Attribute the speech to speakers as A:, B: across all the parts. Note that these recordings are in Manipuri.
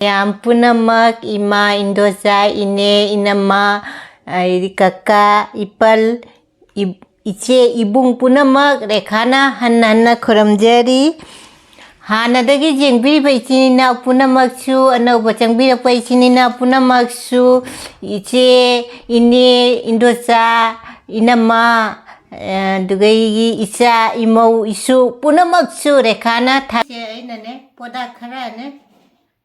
A: Yang punamak ima Indosa ine inama kaka ipal iche ibung punamak rekhana hanna khuramjari hanadagi jengbiri pa ichinina punamaksu anauba changbira pa ichinina punamaksu iche ine Indosa inama dugai isa imau isu punamaksu rekhana tha ainane poda khara ne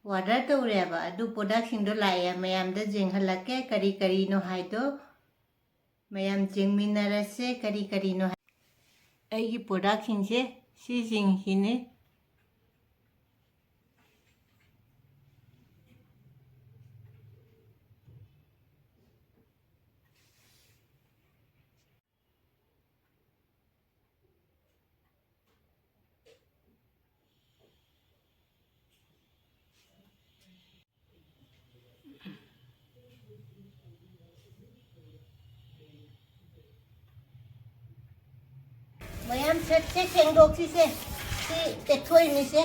A: order tawreba adu product sing do laia mayam da jeng halake kari kari no hai do mayam jeng minarase kari kari no ai product sing se si jing hine mayam set se sengdok si se si te thoi ni se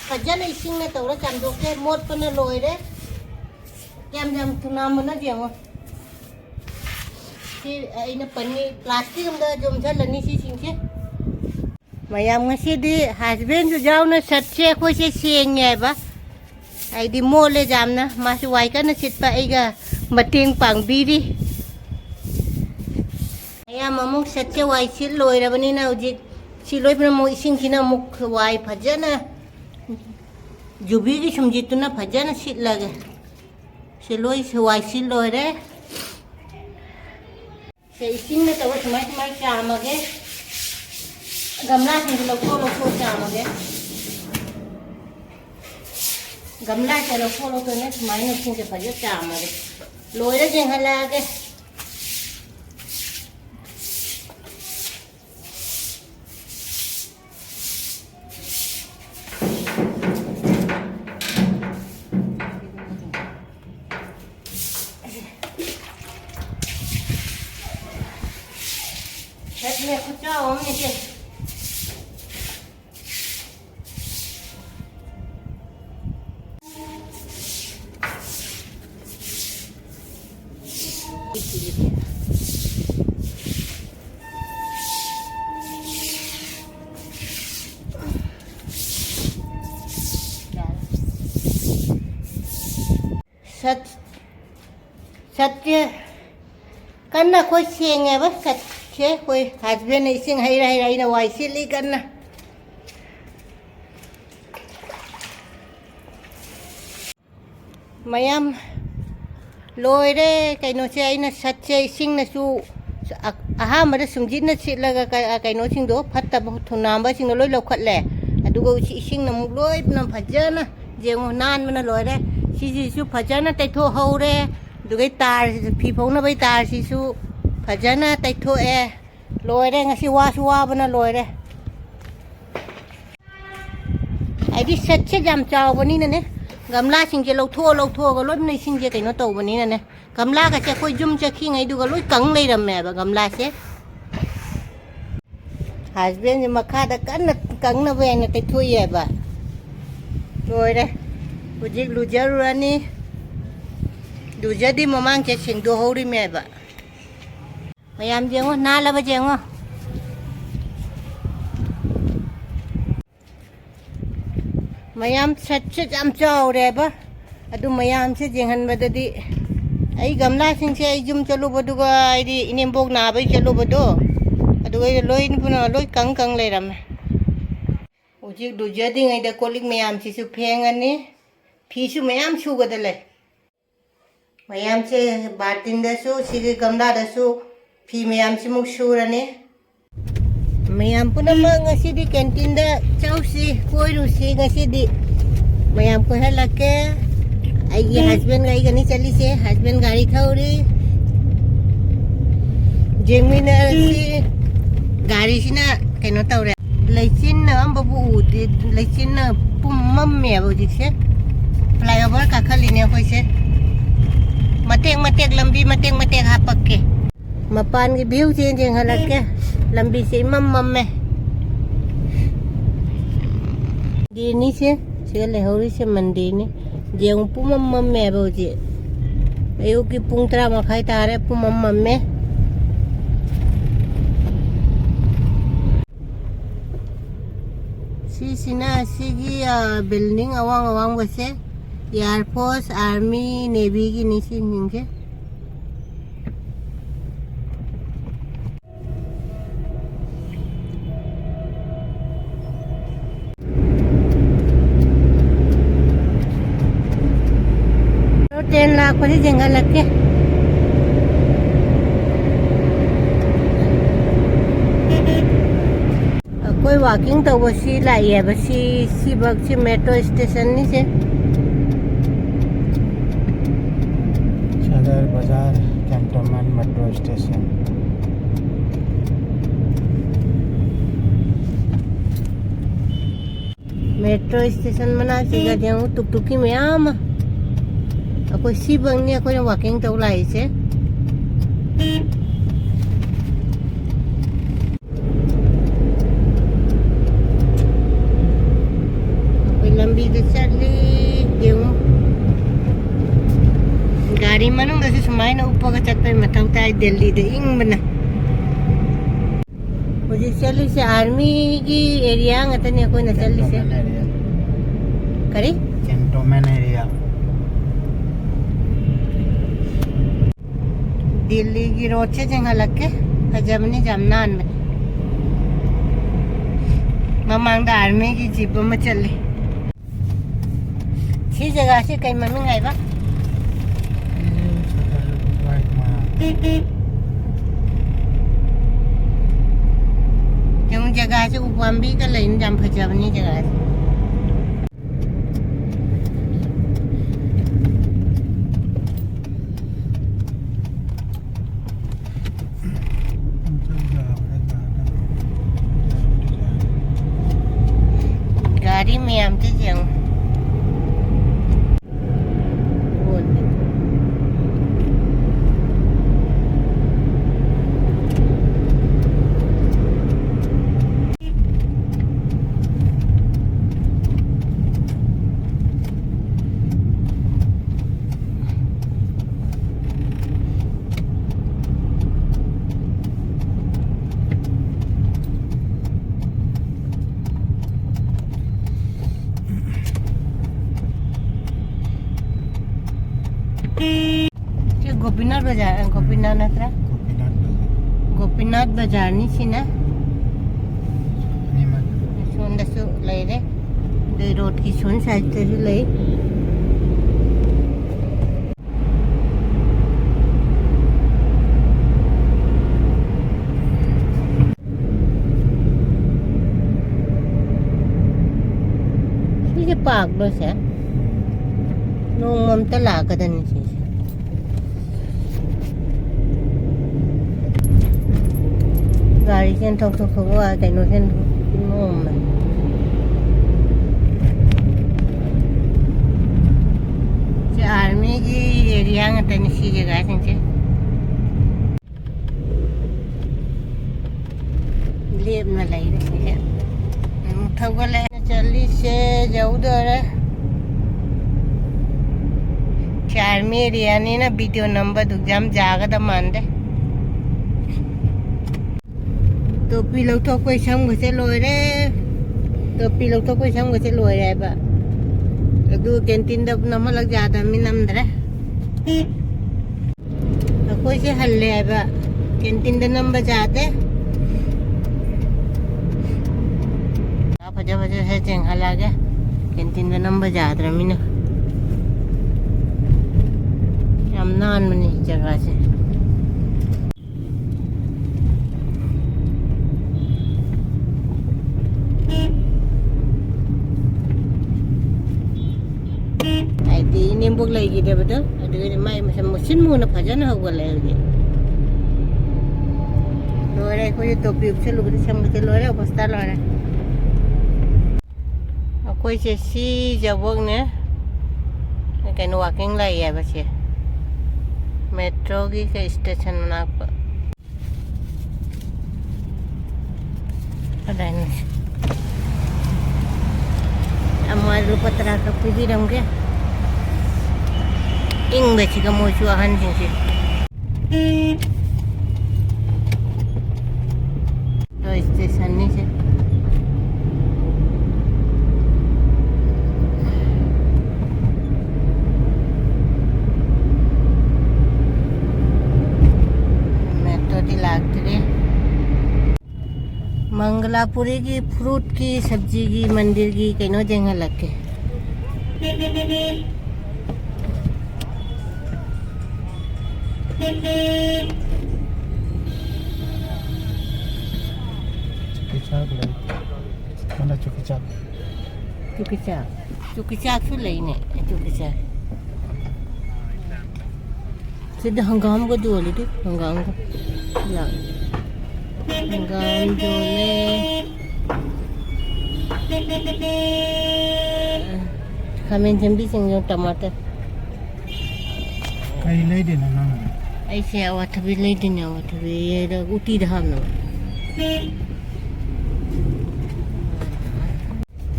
A: fajana ising na tawra chamdok ke mot pana loi re jam jam tunam na jemo si aina pani plastic am da jom jal ni si sing se mayam ngasi di husband ju jaw na set se ko se seng nge ba ai di mole jam na ma si wai ka na sit pa ai ga mating pang bi di mayam amuk set se wai sil loi ra bani na uji si loi pra mo ising khina muk wai phajana jubi gi sumji tu na phajana sit lage si loi se wai sil loi re se ising na tawa smai smai chamage gamla sing lo ko chamage gamla se lo ko ne smai na sing ke phajana chamage loi re jeng halage Let me put on it. Satya karena kau siang apa sat che kau husband ising hai na wai sili karena mayam loi re kai no che na sat che ising na su aha ma da sungjit na sit laga kai no sing do phatta ba thunam ba sing loi lokhat le aduga ising na muk loi na phajana jeng nan mana loi re si su phajana tai tho hau re dugai tar phi phau na bai tar si su phajana tai tho e loi re ngasi wa su wa bana loi re ai di set che jam chaw bani na ne gamla sing je lo tho ga loi nei sing je kai no to bani na ne gamla ka che koi jum che khi ngai du ga loi kang nei ram me ba gamla se husband ma kha da kan na kang na ve na tai tho ye ba loi re ujik lu jarurani du jadi mamang che sing do hori me ba mayam jengo na la ba jengo mayam set se jam chaw re ba adu mayam se jenghan ba dadi ai gamla sing se ai jum chalu ba du ga ai di inem bok na bai chalu ba do adu ai loi ni puna loi kang le ram ujik du jadi ngai da kolik mayam si su pheng ani phi su mayam su ga da le mayam se batin da su si gamla da su phi mayam si muk surane mayam puna ma ngasi di canteen da chau si koi ru si ngasi di mayam ko halake ai gi husband gai gani chali se husband gari thauri jengmina si gari sina kaino tawre leichin na ambabu di leichin na pum mam me bu jikse flyover ka khali ne koi se matek lambi matek hapak ke mapan ki view change halak ke lambi se mam me di ni se le hori se mandi ni जेऊ पुमम्मे बौजे अयुकी पुंग तरा मखाई तारे पुमम्मे सिना सिगी बिल्डिंग अवांग अवांग बसे एयरफोर्स आर्मी नेवी की नीचे निंगे ट्रेन लाख पड़ी जंगल लग के कोई वॉकिंग तो बसी लाई है बसी सी बक्सी मेट्रो स्टेशन नहीं से
B: सदर बाजार cantonment metro station
A: metro station मना सीधा जाऊँ टुकटुकी में आम कोई सी बंगनी कोई वॉकिंग तो लाई से लंबी तो चली गेहूँ गाड़ी मनु दस सुमाई ना ऊपर का चक्कर में थकता है दिल्ली दे इंग बना मुझे चली से आर्मी की area ngata ni aku na चली से करी
B: कैंटोनमेंट एरिया
A: दिल्ली की रोड से जगह लग के हजमनी जमनान में ममांग दा आर्मी की जीप में चली सी जगह से कई मम्मी आई बा क्यों जगह से उपवाम्बी का लाइन जाम फजबनी जगह से गाड़ी में हम तो जाऊँ गोपीनाथ बाजार गोपीनाथ नगरा गोपीनाथ बाजार नहीं सी ना सोन दसो ले रे दे रोड की सोन साइड से ले ये पार्क बस है नो ममता लागत नहीं सी गाड़ी से ठोक ठोक ठोक आ cái nó trên nôm mà cái army की एरिया में तनी सी जगह से लेब न लाई रही है मुठगले चली से जाऊ दरे आर्मी एरिया ने ना वीडियो नंबर दुजाम जागदा मान दे टोपी लोग तो कोई सम से लोय रे टोपी लोग तो कोई सम से लोय रे बा अदु कैंटीन दब नम लग जाता मी नम दरे कोई से हल्ले है बा कैंटीन द नंबर जाते आप जब है चंग हला गया कैंटीन द नंबर जात रमी ना हमनान मनी जगह से निम्बुक लगी दे बदल अदुगे माय मशीन मुना फजन होगले होगे लोरे को ये टोपी से लुगड़ी समते लोरे अवस्था लोरे कोई से सी जबोग ने कहीं वॉकिंग लाई है बस ये मेट्रो की के स्टेशन ना पर ada ini amal lupa terasa puji dong ke ꯏꯪꯕꯁꯤꯒ ꯃꯣꯏꯁꯨ ꯑꯍꯟꯁꯤꯡꯁꯦ ꯁ꯭ꯇꯦꯁꯟꯅꯤꯁꯦ मेट्रोꯗꯤ ꯂꯥꯛꯇ꯭ꯔꯤ मंगलापुरी फ्रूट की सब्जी की मंदिर की कहीं जगह लग के चुकी चाक सु लेने चुकी चाक सिद्ध हंगाम को जोले थे हंगाम को या हंगाम जोले खामें जंबी सिंगो टमाटर
B: कई ले देना ना
A: ऐसे आवाज भी ले देने आवाज भी ये उठी रहा ना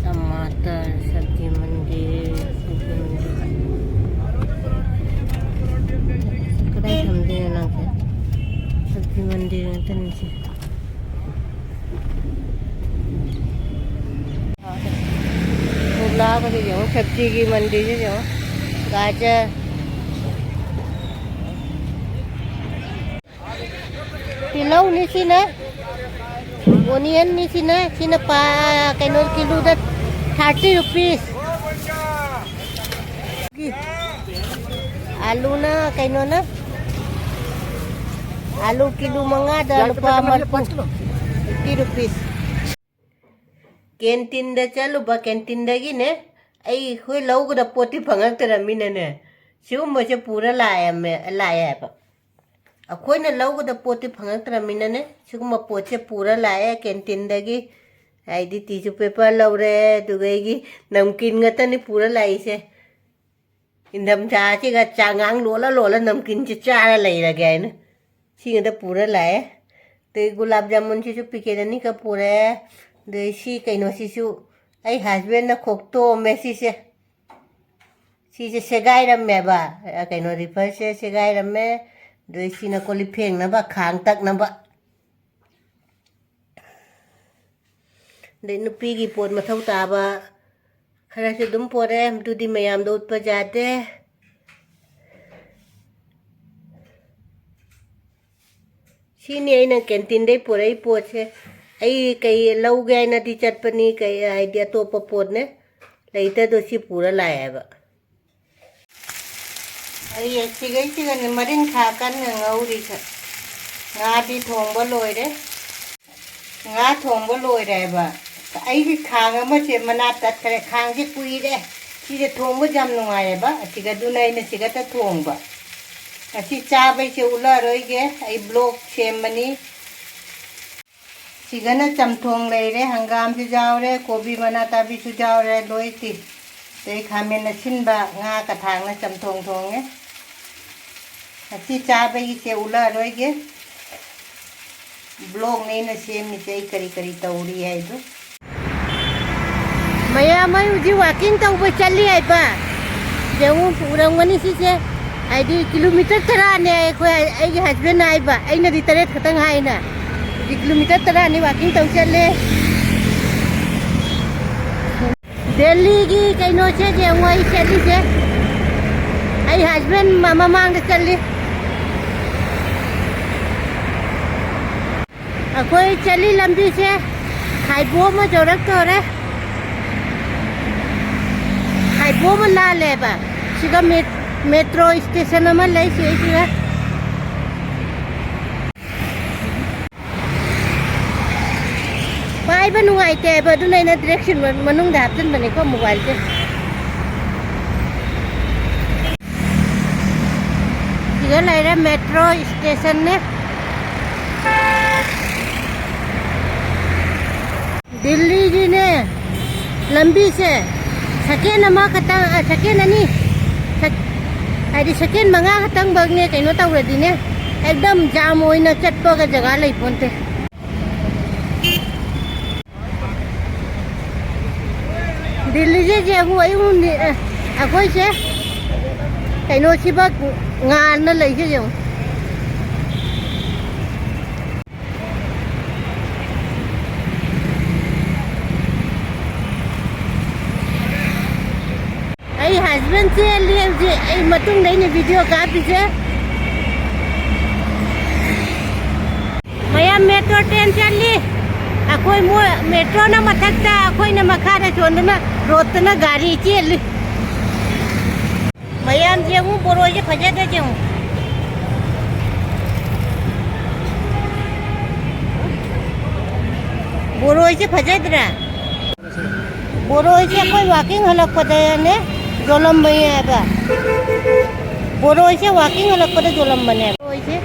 A: टमाटर सब्जी मंडी कड़ाई समझे ना क्या सब्जी मंडी में तो नीचे लाग से जाओ सब्जी की मंडी से जाओ गाजर पिलाऊ नीची ना ओनियन नीची ना सीना पा कैनो किलो दा 30 रुपीस आलू ना कैनो ना आलू किलो मंगा दा रुपा 50 रुपीस कैंटीन दा चलो बा कैंटीन दगी ने आई होय लौगदा पोती फंगक्तरमिने सिगुम्बसे पूरा लाया है अखोइना लौगदा पोती फंगक्तरमिने सिगुम्बा पोचे पूरा लाया कैंटीन दगी आईदी टिश्यू पेपर लौरे दुगैगी नमकीन गतनी पूरा लाइसे इंदम चाचिगा चांगांग लोला नमकीन चे चारा लैरगे आइना सिगदा पूरा लाया ते गुलाब जामुन सिसु पिकेदनी का पूरा देसी कहीं सिसु आई हस्बैंड ना खोक्तो में सिसे सेगाई रमे बा कहीं रिफर से सेगाई रमे देसी ना कोली फेंग ना बा खांग तक ना बा दे नुपी की पोट मथौ ताबा खरा से दुम पोरे दुदी मयाम दो उत्पा जाते सीनी आई ना कैंटीन दे पोरे ही पोचे आई कई लौगे आई नदी चटपनी कई आइडिया तो पोट ने लेते तो सी पूरा लाया बा आई सिगई सिगन मरिन खाकन ngौरी ख ngadi thongba loire nga thongba loire ba ai gi khang ama che mana tat kare khang ji kui de si je thongba jam nungai ba asiga dunai ne siga ta thongba asi cha bai che ula roi ge ai block chemani सिगना चमथोंग लेरे हंगाम से जाओ रे कोबी मना ताबी सु जाओ रे लोई ती ते खामे न छिनबा nga का थांग न चमथोंग थोंगे अच्छी चा बई से उला रोई गे ब्लॉग नहीं न सेम नि से करी करी तौड़ी है तो मया मैं उजी वॉकिंग तो ऊपर चली आई बा जेऊ उरंगनी सी से आईडी किलोमीटर तरा ने को आई हस्बैंड आई बा आई न दी तरे खतंग हाई ना किलोमीटर तरह नहीं वॉकिंग तो चले दिल्ली की कहीं नो से जे वही चली से आई हस्बैंड मामा मांग चली कोई चली लंबी से खाइबो में जोरक तो रे खाइबो में ला ले बा सिगा मेट्रो स्टेशन में ले से सिगा पाइबा नुंगाइते बदु नैना डायरेक्शन मनुंग दापजन बने को मोबाइल से सिगा लाइरा मेट्रो स्टेशन ने दिल्ली जी ने लंबी से सेकेंड अमा खतंग सेकेंड अनि आदि सेकेंड मंगा खतंग बगने कइनो तौरदि ने एकदम जाम होइना चटपगा जगह लै पोनते दिल्ली से जेबू अखोई से ꯀꯩꯅꯣꯁꯤꯕ ꯉꯥꯟꯅ ꯂꯩꯁꯦ ꯌꯦꯡꯉꯨ ꯑꯩ ꯍꯁꯕꯦꯟ ꯆꯦꯜꯂꯤ ꯍꯧꯖꯤꯛ ꯑꯩ ꯃꯇꯨꯡꯗ ꯑꯩꯅ ꯚꯤꯗꯤꯑꯣ ꯀꯥꯞꯄꯤꯁꯦ ꯃꯌꯥꯝ ꯃꯦꯇ꯭ꯔꯣ ꯇ꯭ꯔꯦꯟ ꯆꯠꯂꯤ ꯑꯩꯈꯣꯏ ꯃꯣꯏ ꯃꯦꯇ꯭ꯔꯣꯅ ꯃꯊꯛꯇ ꯑꯩꯈꯣꯏꯅ ꯃꯈꯥꯗ ꯆꯣꯟꯗꯅ ꯔꯣꯗꯇꯅ ꯒꯥꯔꯤ ꯆꯦꯜꯂꯤ ꯃꯌꯥꯝꯁꯦ ꯑꯃꯨꯛ ꯕꯣꯔꯣꯏꯁꯦ ꯐꯖꯗ꯭ꯔ ꯌꯦꯡꯉꯨ ꯕꯣꯔꯣꯏꯁꯦ ꯐꯖꯗ꯭ꯔꯥ ꯕꯣꯔꯣꯏꯁꯦ ꯑꯩꯈꯣꯏ ꯋꯥꯛꯀꯤꯡ ꯍꯜꯂꯛꯄꯗꯅꯦ ꯌꯣꯜꯂꯝꯕꯅꯦ ꯍꯥꯏꯕ ꯕꯣꯔꯣꯏꯁꯦ ꯋꯥꯛꯀꯤꯡ ꯍꯜꯂꯛꯄꯗ ꯌꯣꯜꯂꯝꯕꯅꯦ ꯕꯣꯔꯣꯏꯁꯦ